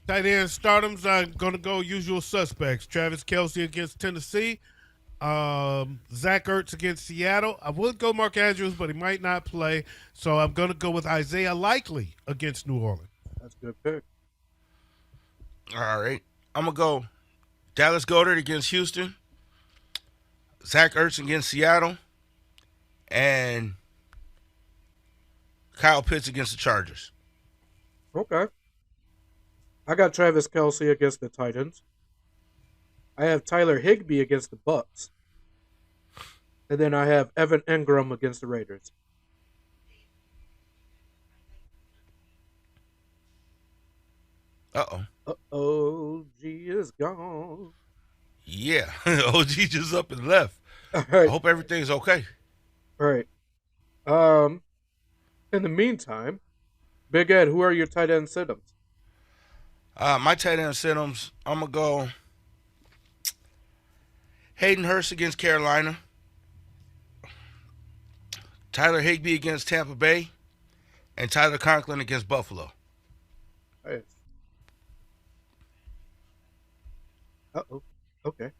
Speaker 1: Tight end stardoms, I'm going to go usual suspects. Travis Kelce against Tennessee. Zach Ertz against Seattle. I would go Mark Andrews, but he might not play. So I'm going to go with Isaiah Likely against New Orleans.
Speaker 3: That's a good pick.
Speaker 2: All right. I'm going to go Dallas Goedert against Houston, Zach Ertz against Seattle, and Kyle Pitts against the Chargers.
Speaker 3: Okay. I got Travis Kelce against the Titans. I have Tyler Higbee against the Bucks. And then I have Evan Engram against the Raiders.
Speaker 2: Uh-oh.
Speaker 3: Uh-oh, G is gone.
Speaker 2: Yeah. OG just up and left.
Speaker 3: All right.
Speaker 2: I hope everything's okay.
Speaker 3: All right. In the meantime, Big Ed, who are your tight end sit-ups?
Speaker 2: My tight end sit-ups, I'm going to go Hayden Hurst against Carolina, Tyler Higbee against Tampa Bay, and Tyler Conklin against Buffalo.
Speaker 3: Nice. Uh-oh. Okay.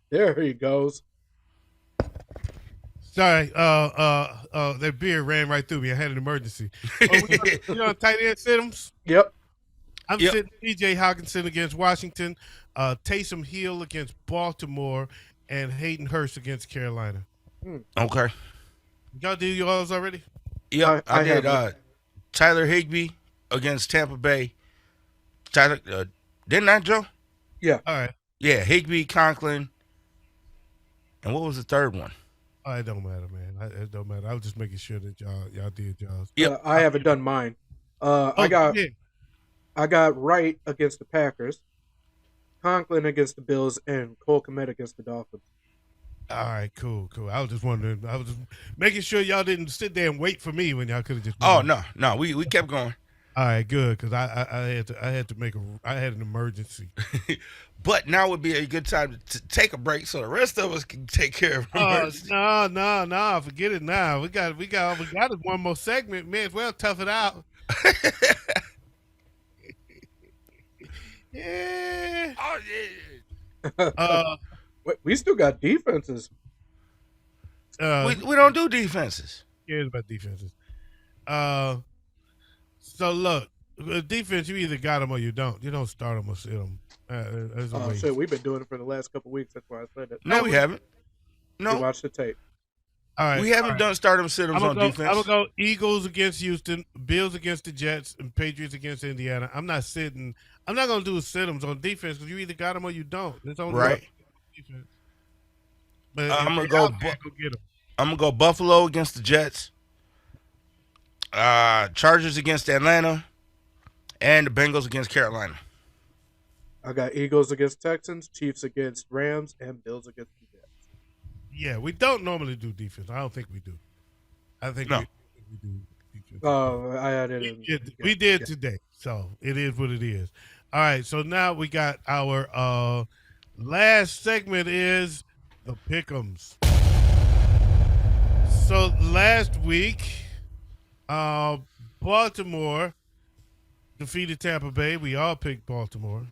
Speaker 3: There he goes.
Speaker 1: Sorry, that beer ran right through me. I had an emergency. You know, tight end sit-ems?
Speaker 3: Yep.
Speaker 1: I'm sitting T.J. Hawkinson against Washington, Taysom Hill against Baltimore, and Hayden Hurst against Carolina.
Speaker 2: Okay.
Speaker 1: Y'all do yours already?
Speaker 2: Yeah, I did. Tyler Higbee against Tampa Bay. Tyler, didn't I, Joe?
Speaker 3: Yeah.
Speaker 1: All right.
Speaker 2: Yeah, Higbee, Conklin, and what was the third one?
Speaker 1: Oh, it don't matter, man. It don't matter. I was just making sure that y'all did y'all's.
Speaker 2: Yep.
Speaker 3: I haven't done mine. I got Wright against the Packers, Conklin against the Bills, and Cole Kmet against the Dolphins.
Speaker 1: All right, cool. I was just wondering. I was just making sure y'all didn't sit there and wait for me when y'all could have just.
Speaker 2: Oh no, we kept going.
Speaker 1: All right, good, because I had an emergency.
Speaker 2: But now would be a good time to take a break so the rest of us can take care of emergency.
Speaker 1: No, forget it now. We got one more segment. May as well tough it out. Yeah.
Speaker 2: Oh,
Speaker 1: Uh,
Speaker 3: We still got defenses.
Speaker 1: who
Speaker 2: we don't do defenses.
Speaker 1: cares about defenses? Uh, so look, defense, you either got them or you don't. You don't start them or sit them. There's a
Speaker 3: Oh
Speaker 1: way.
Speaker 3: shit, we've been doing it for the last couple weeks. That's why I said it.
Speaker 2: No, we haven't.
Speaker 3: You
Speaker 2: No,
Speaker 3: watch the tape.
Speaker 1: All right.
Speaker 2: we haven't done start 'em, sit 'ems on
Speaker 1: I'm
Speaker 2: defense.
Speaker 1: gonna go Eagles against Houston, Bills against the Jets, and Patriots against Indiana. I'm not sitting. I'm not gonna do sit-ems on defense because you either got them or you don't. There's only one
Speaker 2: Right.
Speaker 1: defense. But if
Speaker 2: I'm gonna
Speaker 1: they
Speaker 2: go.
Speaker 1: out there, go get them.
Speaker 2: I'm gonna go Buffalo against the Jets. Chargers against Atlanta, and the Bengals against Carolina.
Speaker 3: I got Eagles against Texans, Chiefs against Rams, and Bills against the Jets.
Speaker 1: Yeah, we don't normally do defense. I don't think we do. I think
Speaker 2: No.
Speaker 1: we do defense.
Speaker 3: Oh, I added in.
Speaker 1: We did today, so it is what it is. All right, so now we got our last segment is the pick'ems. So last week, Baltimore defeated Tampa Bay. We all picked Baltimore.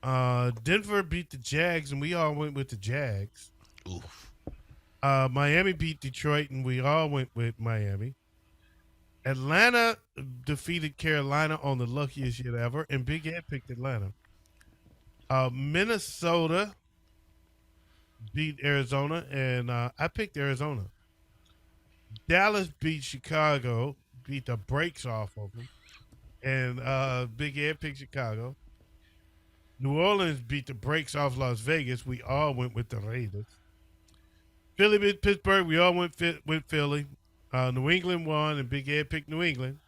Speaker 1: Denver beat the Jags, and we all went with the Jags.
Speaker 2: Oof.
Speaker 1: Miami beat Detroit, and we all went with Miami. Atlanta defeated Carolina on the luckiest shit ever, and Big Ed picked Atlanta. Minnesota beat Arizona, and I picked Arizona. Dallas beat Chicago, beat the brakes off of them, and Big Ed picked Chicago. New Orleans beat the brakes off Las Vegas. We all went with the Raiders. Philly beat Pittsburgh. We all went with Philly. New England won, and Big Ed picked New England.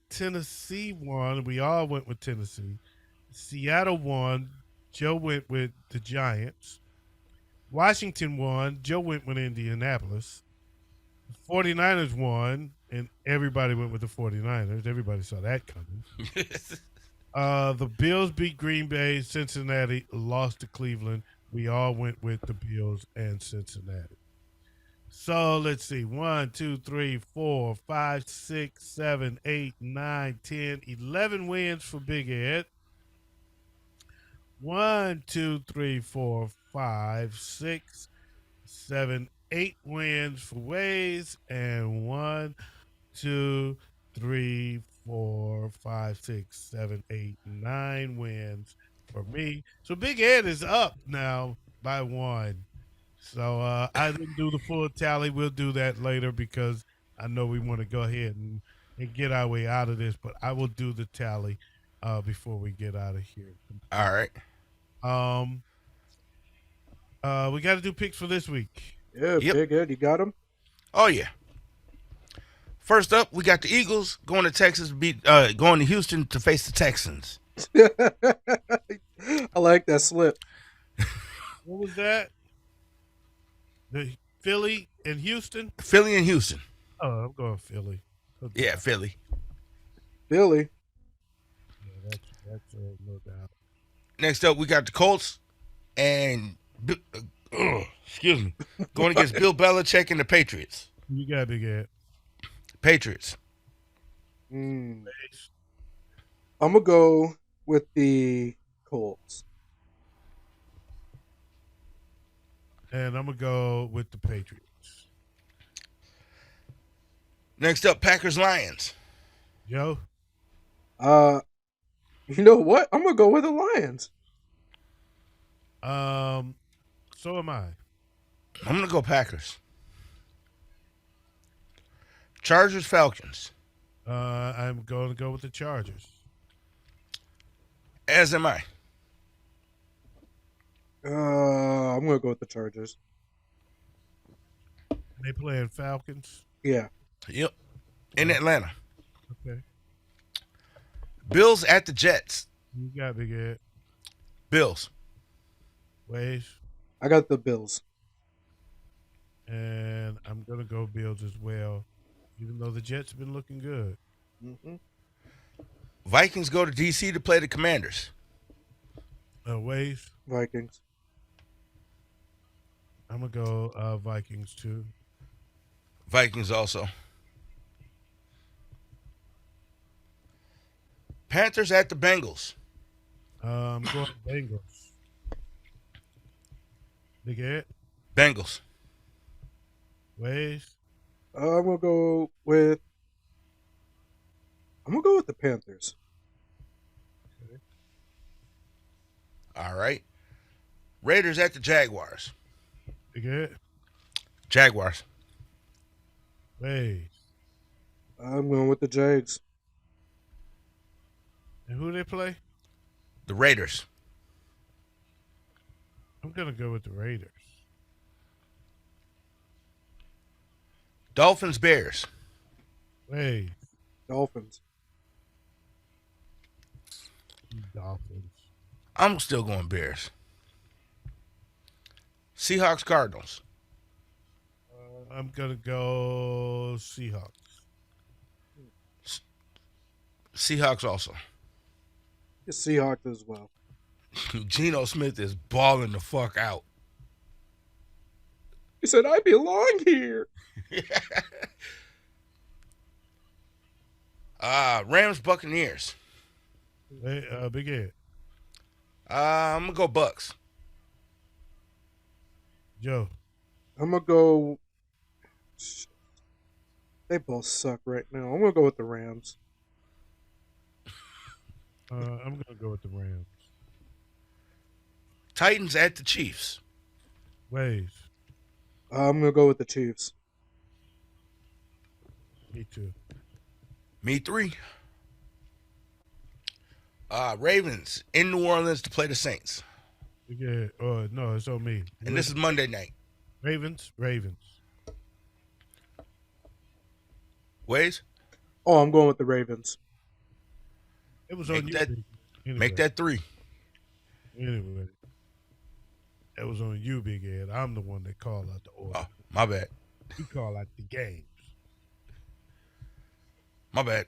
Speaker 1: Tennessee won. We all went with Tennessee. Seattle won. Joe went with the Giants. Washington won. Joe went with Indianapolis. The 49ers won, and everybody went with the 49ers. Everybody saw that coming. The Bills beat Green Bay. Cincinnati lost to Cleveland. We all went with the Bills and Cincinnati. So let's see. 1, 2, 3, 4, 5, 6, 7, 8, 9, 10, 11 wins for Big Ed. 1, 2, 3, 4, 5, 6, 7, 8 wins for Wayz. And 1, 2, 3, 4, 5, 6, 7, 8, 9 wins for me. So Big Ed is up now by 1. So I didn't do the full tally. We'll do that later because I know we want to go ahead and get our way out of this. But I will do the tally before we get out of here.
Speaker 2: All right.
Speaker 1: We got to do picks for this week.
Speaker 3: Yeah,
Speaker 2: Yep.
Speaker 3: Big Ed, you got him.
Speaker 2: Oh yeah. First up, we got the Eagles going to Texas, going to Houston to face the Texans.
Speaker 3: I like that slip.
Speaker 1: What was that? The Philly and Houston?
Speaker 2: Philly and Houston.
Speaker 1: Oh, I'm going Philly.
Speaker 2: Yeah, Philly.
Speaker 3: Billy.
Speaker 1: Yeah, that's no doubt.
Speaker 2: Next up, we got the Colts and excuse me, going against Bill Belichick and the Patriots.
Speaker 1: You got Big Ed.
Speaker 2: Patriots.
Speaker 3: I'm gonna go with the Colts.
Speaker 1: And I'm going to go with the Patriots.
Speaker 2: Next up, Packers Lions.
Speaker 1: Joe?
Speaker 3: You know what? I'm gonna go with the Lions.
Speaker 1: So am I.
Speaker 2: I'm gonna go Packers. Chargers Falcons.
Speaker 1: I'm going to go with the Chargers.
Speaker 2: As am I.
Speaker 3: I'm gonna go with the Chargers.
Speaker 1: They playing Falcons?
Speaker 3: Yeah.
Speaker 2: Yep. In Atlanta.
Speaker 1: Okay.
Speaker 2: Bills at the Jets.
Speaker 1: You got Big Ed.
Speaker 2: Bills.
Speaker 1: Wayz.
Speaker 3: I got the Bills.
Speaker 1: And I'm going to go Bills as well, even though the Jets have been looking good.
Speaker 3: Mm-hmm.
Speaker 2: Vikings go to DC to play the Commanders.
Speaker 1: Wayz.
Speaker 3: Vikings.
Speaker 1: I'm going to go Vikings too.
Speaker 2: Vikings also. Panthers at the Bengals.
Speaker 1: I'm going Bengals. Big Ed.
Speaker 2: Bengals.
Speaker 1: Wayz.
Speaker 3: I'm gonna go with the Panthers.
Speaker 1: Okay.
Speaker 2: All right. Raiders at the Jaguars.
Speaker 1: Big Ed.
Speaker 2: Jaguars.
Speaker 1: Wayz.
Speaker 3: I'm going with the Jags.
Speaker 1: And who they play?
Speaker 2: The Raiders.
Speaker 1: I'm gonna go with the Raiders.
Speaker 2: Dolphins, Bears.
Speaker 1: Wayz.
Speaker 3: Dolphins.
Speaker 1: Dolphins.
Speaker 2: I'm still going Bears. Seahawks, Cardinals.
Speaker 1: I'm gonna go Seahawks.
Speaker 2: Seahawks also.
Speaker 3: The Seahawks as well.
Speaker 2: Geno Smith is balling the fuck out.
Speaker 3: He said, "I belong here."
Speaker 2: Rams, Buccaneers.
Speaker 1: Hey, Big Ed.
Speaker 2: I'm gonna go Bucks.
Speaker 1: Joe.
Speaker 3: I'm gonna go. They both suck right now. I'm gonna go with the Rams.
Speaker 1: I'm gonna go with the Rams.
Speaker 2: Titans at the Chiefs.
Speaker 1: Wayz.
Speaker 3: I'm gonna go with the Chiefs.
Speaker 1: Me too.
Speaker 2: Me three. Ravens in New Orleans to play the Saints.
Speaker 1: Big Ed. Oh no, it's on me.
Speaker 2: And this is Monday night.
Speaker 1: Ravens.
Speaker 2: Wayz?
Speaker 3: Oh, I'm going with the Ravens.
Speaker 1: It was
Speaker 2: Make
Speaker 1: on you.
Speaker 2: that-
Speaker 1: Anyway.
Speaker 2: Make that 3.
Speaker 1: Anyway. That was on you, Big Ed. I'm the one that called out the order.
Speaker 2: Oh, my bad.
Speaker 1: You call out the games.
Speaker 2: My bad.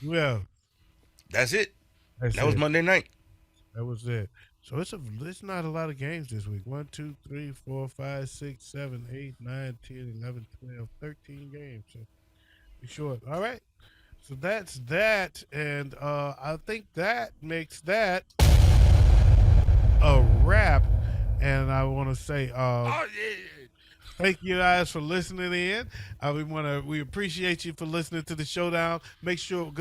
Speaker 1: Well,
Speaker 2: That's it.
Speaker 1: that's
Speaker 2: That was
Speaker 1: it.
Speaker 2: Monday night.
Speaker 1: That was it. So it's not a lot of games this week. 1, 2, 3, 4, 5, 6, 7, 8, 9, 10, 11, 12, 13 games. So be short. All right. So that's that. And I think that makes that a wrap. And I want to say thank you guys for listening in. We appreciate you for listening to the Showdown. Make sure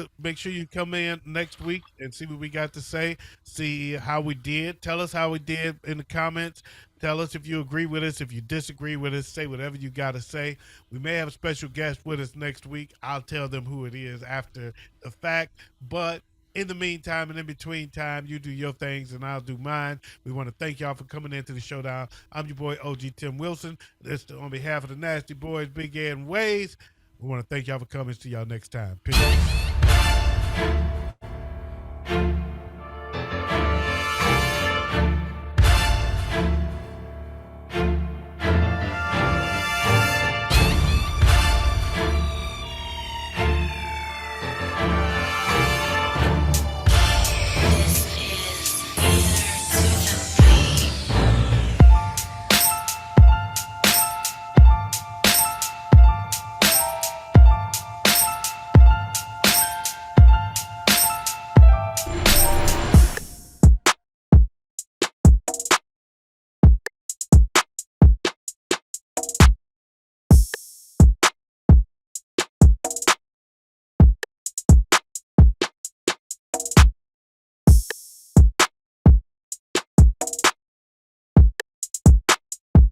Speaker 1: you come in next week and see what we got to say. See how we did. Tell us how we did in the comments. Tell us if you agree with us, if you disagree with us. Say whatever you got to say. We may have a special guest with us next week. I'll tell them who it is after the fact. But in the meantime and in between time, you do your things and I'll do mine. We want to thank y'all for coming into the Showdown. I'm your boy, OG Tim Wilson. This on behalf of the Nasty Boys, Big Ed and Wayz. We want to thank y'all for coming. See y'all next time. Peace.